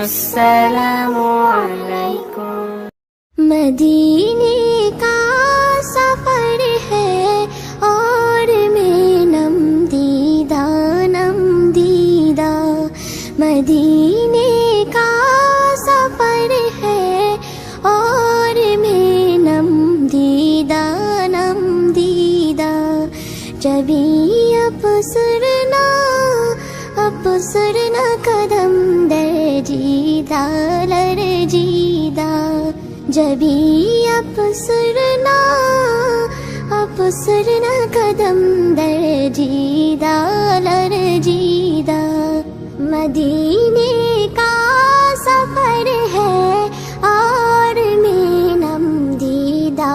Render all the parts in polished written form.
अस्सलामु अलैकुम। मदीने का सफर है और मैं नम दीदा मदीने का सफर है और मैं नम दीदा जबी अपसरना कदम दर्जीदा लरजीदा जबी अपसरना कदम दर्जीदा लरजीदा मदीने का सफर है और मैं नम दीदा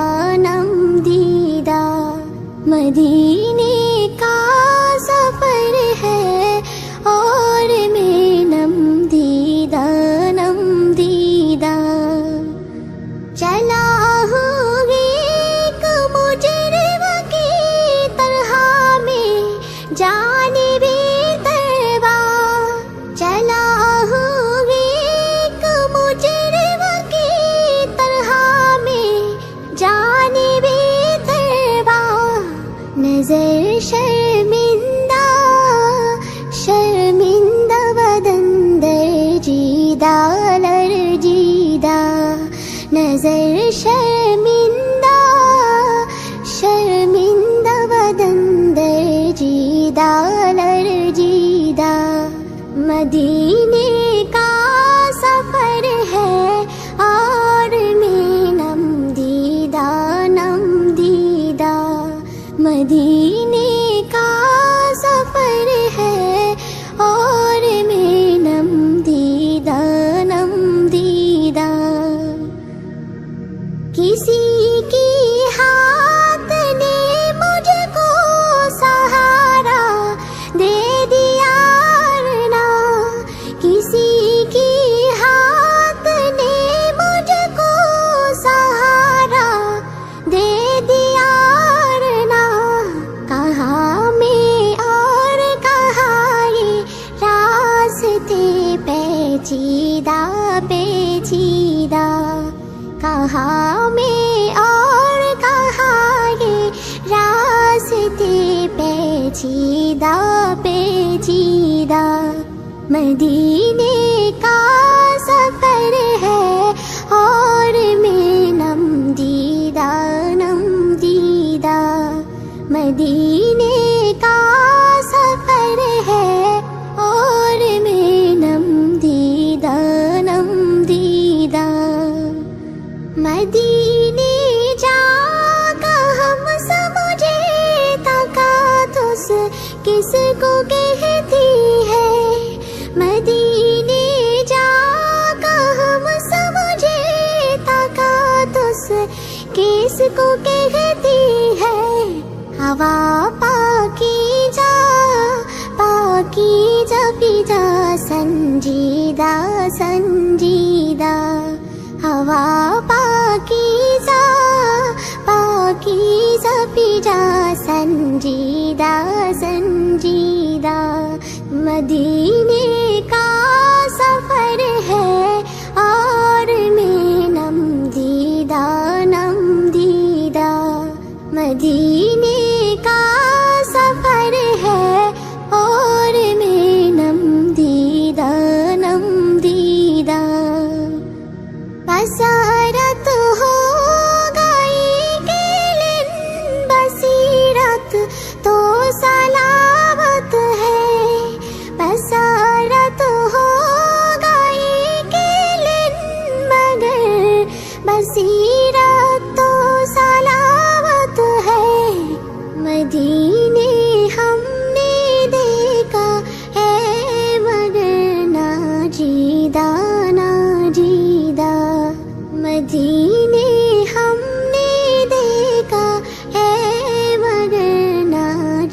मदीने का सफर है और मैं नम दीदा चला हूँ एक मुजरिम की तरह में जानिबे तैबा चला हूँ एक मुजरिम की तरह में जानिबे तैबा नजर शर्मिंदा बदन दर्जीदा लरजीदा नजर शर्मिंदा बदन दर्जीदा लरजीदा मदीने का सफर है और मैं नम दीदा मदीने का सफर है और मैं नम दीदा किसी की हाथ ने मुझको सहारा दे दिया ना किसी की हाथ ने मुझको सहारा दे दिया ना कहाँ में और कहाँ ये रास्ते पेचीदा कहाँ में और कहाँ ये रास्ते पेचीदा मदीने का सफर है और मैं नम दीदा मदीने का सफर है और मैं नम दीदा मदीने जाकर हम समझे तकातुस किसको कहती है मदीने जाकर हम समझे तकातुस किसको कहती है हवा पाकीजा पिजा संजीदा हवा पाकीजा पिजा संजीदा मदीने का सफर है और मैं नम दीदा मदीने का सफर है और मैं नम दीदा बसारत हो गई केलिन बसीरत तो सलामत है बसारत हो गई केलिन मगर बसीरत तो सलामत है मदीने हमने देखा है मगर ना जीदा मदीने हमने देखा है मगर ना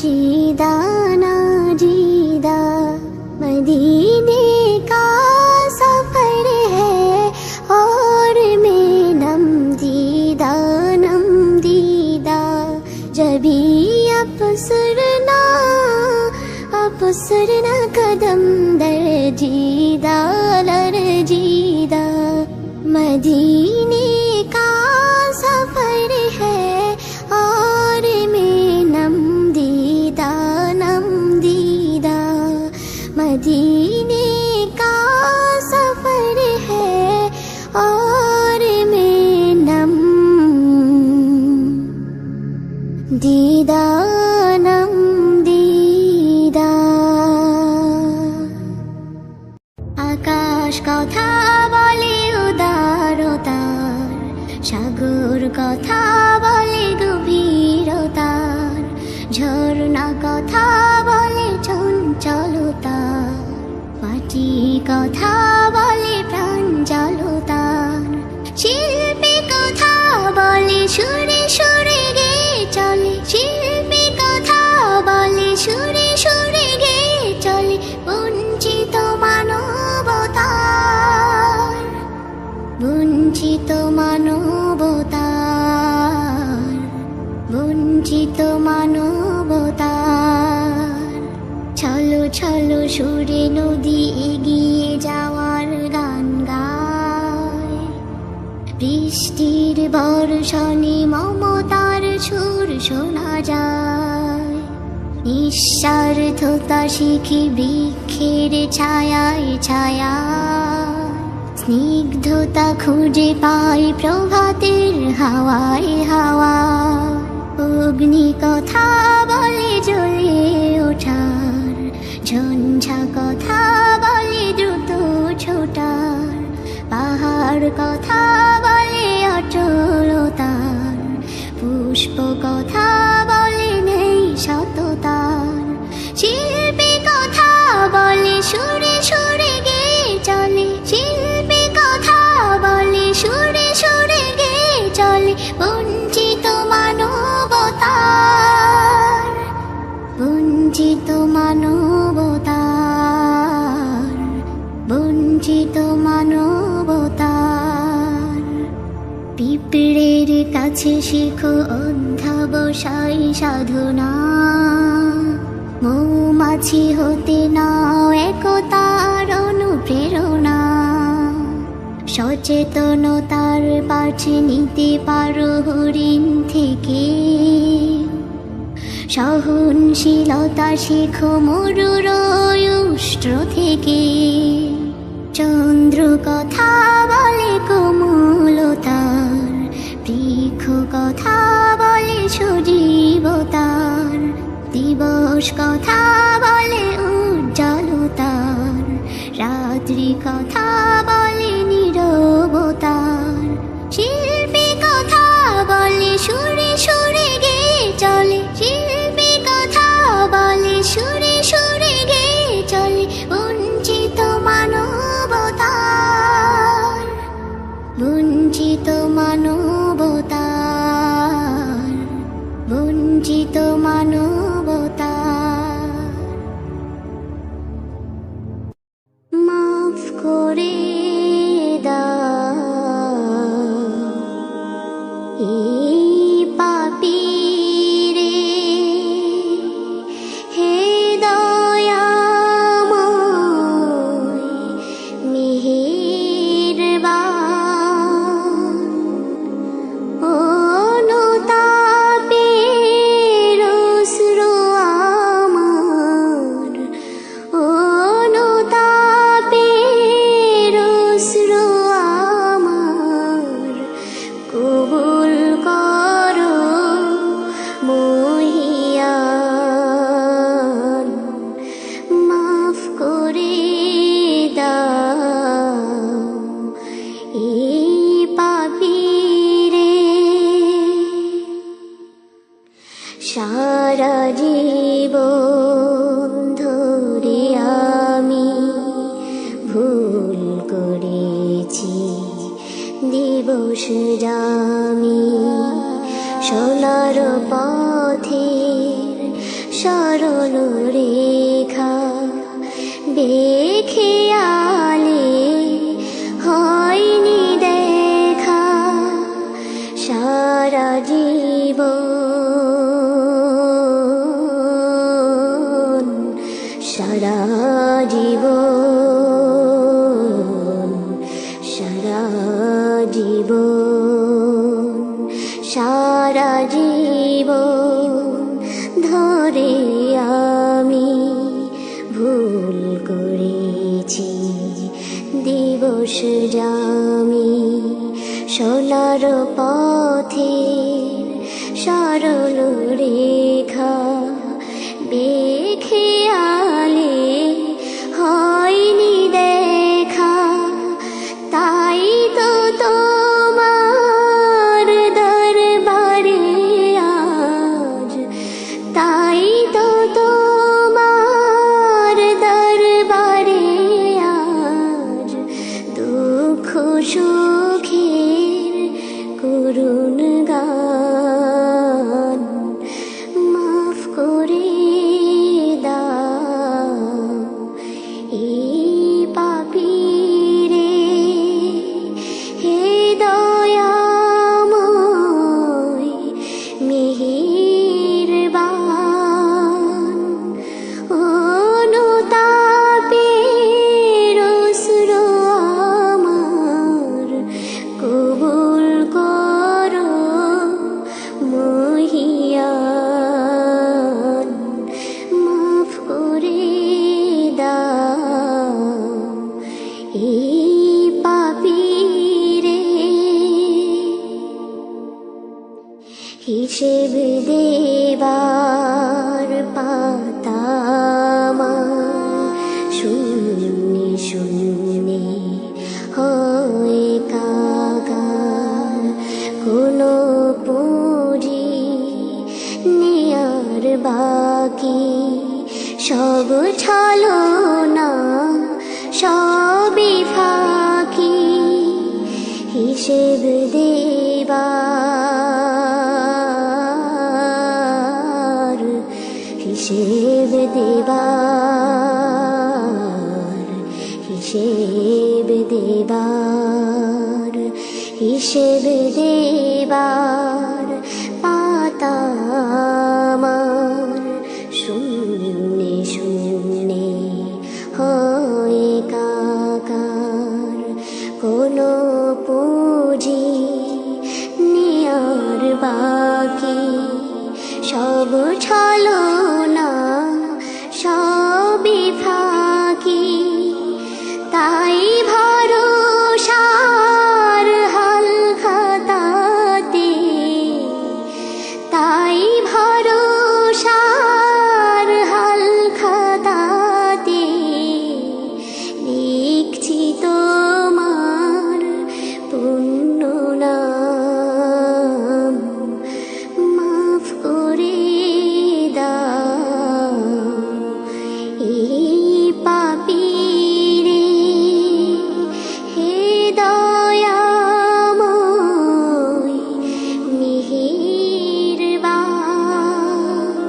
जीदा मदीने का सफर है और मैं नम दीदा जबी अपसरना कदम दर्जीदा लरजीदा मदीने का सफर है और मैं नम दीदा मदीने का सफर है और मैं नम दीदा আকাশ কথা বলে উদারতার, সাগর কথা বলে গভীরতার, ঝর্ণা কথা বলে চঞ্চলতার, মাটি কথা বলে প্রাঞ্জলতার, শিল্পী কথা বলে সুরে সুরে গেয়ে চলে, শিল্পী কথা বলে সুরে সুরে গেয়ে চলে, বঞ্চিত মানবতার, বঞ্চিত মানবতার, বঞ্চিত মানবতার। ছলো ছলো সুরে নদী এগিয়ে যাওয়ার গান গায়, বৃষ্টির বর্ষণে মমতার সুর শোনা যায়, নিঃস্বার্থতা শিখি বৃক্ষের ছায়ায় ছায়ায়, স্নিগ্ধতা খুঁজে পাই প্রভাতের হাওয়ায় হাওয়ায়, অগ্নি কথা বলে জ্বলে ওঠার, ঝঞ্ঝা কথা বলে দ্রুত ছোটার, পাহাড় কথা বলে অচলতার, পুষ্প কথা বলে নেই সততার, শিল্পী কথা বলে সুরে সুরে গেয়ে চলে, শিল্পী কথা বলে সুরে সুরে গেয়ে চলে, বঞ্চিত মানবতার, বঞ্চিত মানবতার, বঞ্চিত মানবতার। পিঁপড়ের কাছে শিখো অধ্যাবসায় সাধনা, মৌমাছি হতে নাও একতার অনুপ্রেরণা, সচেতনতার পাঠ নিতে পারো হরিণ থেকে, সহনশীলতা শেখো মরুর উষ্ট্র থেকে, চন্দ্র কথা বলে কোমলতার, বৃক্ষ কথা বলে সজীবতার, দিবস কথা বলে উজ্জ্বলতার, রাত্রি কথা বলে নীরবতার, শিল্পী কথা বলে সুরে সুরে গেয়ে চলে, শিল্পী কথা বলে সুরে সুরে গেয়ে চলে, বঞ্চিত মানবতার, বঞ্চিত মানবতার, বঞ্চিত মানবতার। মাফ করে দাও এই পাপীরে, হে দয়াময় মেহেরবান, অনুতাপের অশ্রু আমার, অনুতাপের অশ্রু আমার, কবুল করো মহিয়ান, মাফ করে দাও এই পাপীরে। সারা জীবন ধরে আমি ভুল করেছি, দিবস জামি সোনার পথের সরল রেখা, বেখেয়ালে হয়নি দেখা, সারা জীবন, সারা জীবন, সারা জীবন। ভুল করেছি দিবস জামি সোনার পথের সরল রেখা বেখেয়ালে হয়নি দেখা তাই তো তোমার দরবারে আজ তাই তো তোমার দরবারে আজ দুঃখ সুখের করুণ গান মাফ করে দাও এই পাপীরে হে দয়াময় মেহেরবান অনুতাপের অশ্রু আমার কবুল করো মহিয়ান মাফ করে দাও এই পাপীরে হিসেব দেবার পাতা আমার শূন্যে শূন্যে হয় কাগার কোনো পুঁজি নেয়ার বাকি সব ছলনা সবই ফাঁকি হিসেব দেবার হিসেব দেবার হিসেব দেবার হিসেব দেবার পাতা আমার শূন্যে শূন্যে হয় কাকার কোনো পুঁজি নেয়ার বাকি সব ছলনা সবই ফাঁকি তাই ভরসার হাল খাতাতে তাই ভরসার হাল খাতাতে লিখছি তোমার পুণ্য নাম মাফ করে দাও এই পাপীরে হে দয়াময় মেহেরবান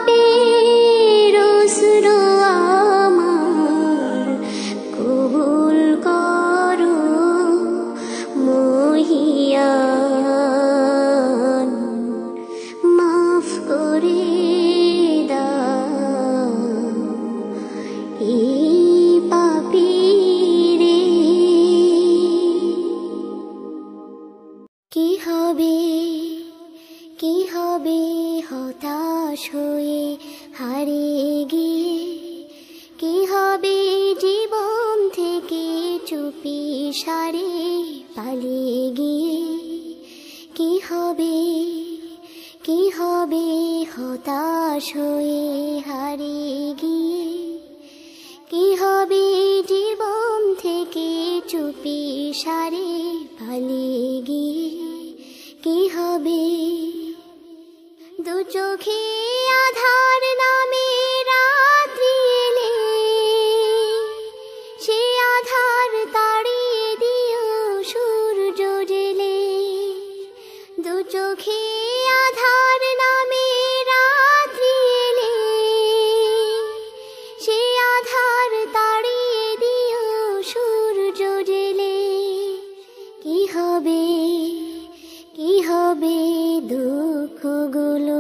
অনুতাপের অশ্রু আমার কবুল করো মহিয়ান মাফ করে দাও এই পাপীরে কি হবে হতাশ হয়ে হারিয়ে গিয়ে কি হবে জীবন থেকে চুপি সারে পালিয়ে গিয়ে কি হবে হতাশ হয়ে হারিয়ে গিয়ে কি হবে জীবন থেকে চুপি সারে পালিয়ে গিয়ে কি হবে দু চোখে আধার নামে রাত্রি এলে সে আধার তাড়িয়ে দিও সূর্য জেলে দু চোখে আধার নামে রাত্রি এলে সে আধার তাড়িয়ে দিও সূর্য জেলে কি হবে দুঃখগুলো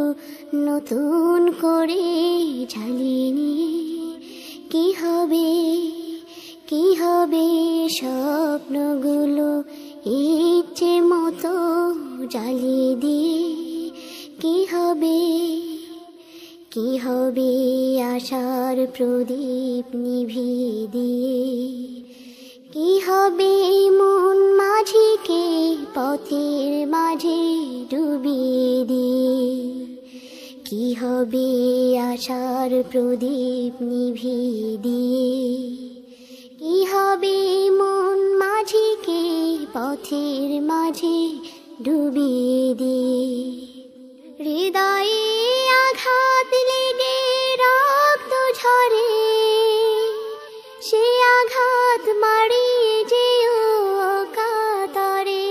নতুন করে ঝালিয়ে নিয়ে কি হবে স্বপ্নগুলো ইচ্ছে মতো জ্বালিয়ে দিয়ে কি কি হবে আশার প্রদীপ নিভিয়ে দিয়ে, কি হবে মন মাঝিকে পথের মাঝে ডুবিয়ে দিয়ে, কি হবে আশার প্রদীপ নিভিয়ে দিয়ে, কি হবে মন মাঝিকে পথের মাঝে ডুবিয়ে দিয়ে। হৃদয়ে আঘাত লেগে রক্ত ঝরে, সে আঘাত মারিয়ে যেও কাতরে।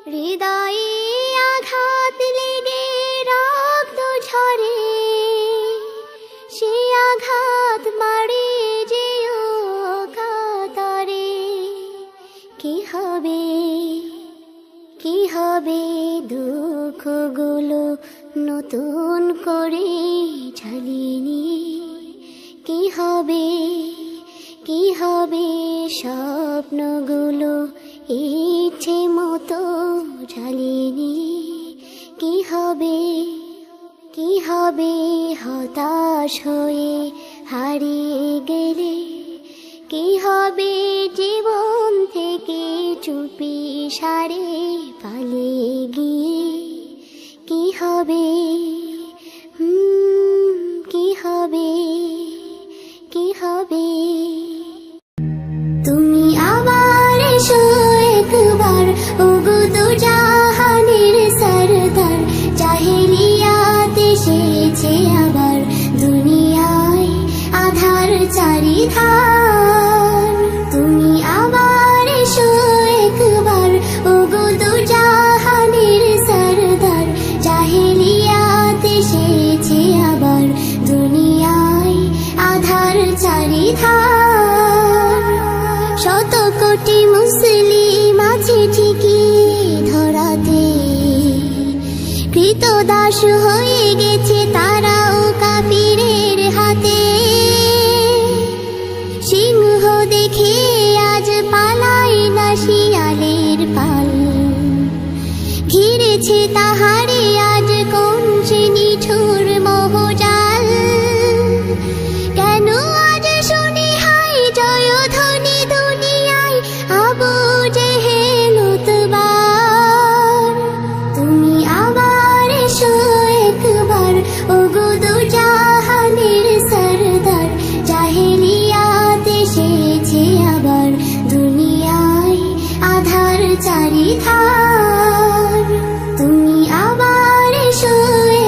হৃদয়ে আঘাত লেগে রক্ত ঝরে, সে আঘাত মারিয়ে যেও কাতরে। কি হবে, কি হবে দুঃখগুলো নতুন করে ঝালিয়ে নিয়ে, কি হবে, কি হবে স্বপ্নগুলো ইচ্ছে মতো ঝালিয়ে নিয়ে, কি হবে, কি হবে হতাশ হয়ে হারিয়ে গেলে, কি হবে জীবন থেকে চুপি সারে পালিয়ে গিয়ে, কি হবে, কি হবে, কি হবে। তুমি আবার এসো একবার, ওগো দু জাহানের সরদার, জাহেলিয়াত এসেছে আবার, দুনিয়ায় আধার চারিধার। তুমি আবার এসো একবার, ওগো দু জাহানের সরদার, জাহেলিয়াত এসেছে আবার, দুনিয়ায় আধার চারিধার। শত কোটি মুসলিম আছে ঠিকই ধরাতে, কৃতদাস হয়ে গেছে তারাও কাফিরের হাতে। সিংহ দেখে আজ পালায় না শিয়ালের পাল, ঘিরেছে তাহারে আজ কোন সে নিঠুর মোহজাল। কেন আজ শুনি হাই জয়ধ্বনি দুনিয়ায়, আবু জেহেল উতবার। তুমি আবার এসো একবার, ওগো দু জাহানের সরদার, জাহেলিয়াত এসেছে আবার, দুনিয়ায় আধার চারিধার। তুমি আবার এসো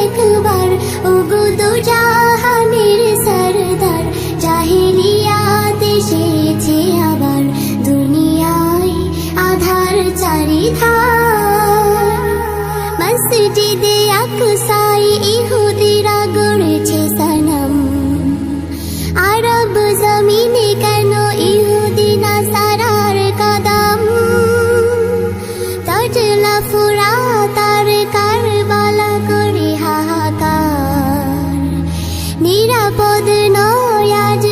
একবার, ওগো দু জাহানের সরদার, জাহেলিয়াত এসেছে আবার, দুনিয়ায় আধার চারিধার। মসজিদে আকসায় ইহুদিরা গড়েছে সনম, আরব জমিনে কেন ইহুদি নাসারার কদম। তজলা ফুরাত আর কারবালা করে হাহাকার, নিরাপদ নয় আজ